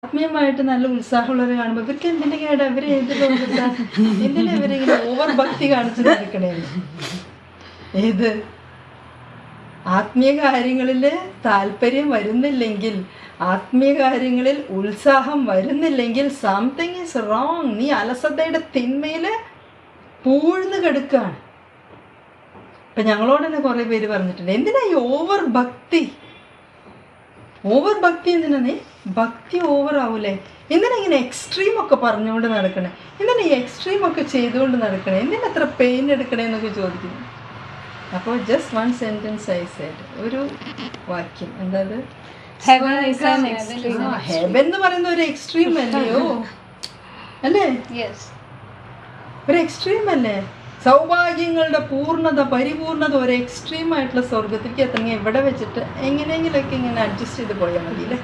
ആത്മീയമായിട്ട് നല്ല ഉത്സാഹമുള്ളവരെ കാണുമ്പോൾ ഇവർക്ക് എന്തിൻ്റെ കേടാ, ഇവർ ഏത് ലോകത്താ, എന്തിനാ ഇവരിങ്ങനെ ഓവർ ഭക്തി കാണിച്ചു നടക്കണേ? ഏത് ആത്മീയ കാര്യങ്ങളിൽ താല്പര്യം വരുന്നില്ലെങ്കിൽ, ആത്മീയ കാര്യങ്ങളിൽ ഉത്സാഹം വരുന്നില്ലെങ്കിൽ സംതിങ് ഈസ് റോങ്. നീ അലസതയുടെ തിന്മയിൽ പൂഴ്ന്നു കിടക്കുകയാണ്. ഇപ്പം ഞങ്ങളോട് തന്നെ കുറേ പേര് പറഞ്ഞിട്ടുണ്ട്, എന്തിനാ ഈ ഓവർ ഭക്തി? ഓവർ ഭക്തി എന്തിനാ? നീ ഭക്തി ഓവർ ആവൂലേ? എന്തിനാ ഇങ്ങനെ എക്സ്ട്രീം ഒക്കെ പറഞ്ഞുകൊണ്ട് നടക്കണേ? എന്തിനാ ഈ എക്സ്ട്രീം ഒക്കെ ചെയ്തുകൊണ്ട് നടക്കണേ? എന്തിനാ അത്ര പെയിൻ എടുക്കണേ എന്നൊക്കെ ചോദിക്കുന്നു. അപ്പോൾ just one sentence I said, ഒരു വാക്യം, എന്താ അത്? ഹെവൻ എന്ന് പറയുന്ന ഒരു എക്സ്ട്രീം അല്ലയോ? അല്ലേ? ഒരു എക്സ്ട്രീം അല്ലേ? സൗഭാഗ്യങ്ങളുടെ പൂർണ്ണത, പരിപൂർണത ഒരു എക്സ്ട്രീം ആയിട്ടുള്ള സ്വർഗത്തിലേക്ക് എത്തണമെങ്കിൽ എവിടെ വെച്ചിട്ട് എങ്ങനെയെങ്കിലൊക്കെ ഇങ്ങനെ അഡ്ജസ്റ്റ് ചെയ്ത് പോയാൽ മതി അല്ലേ?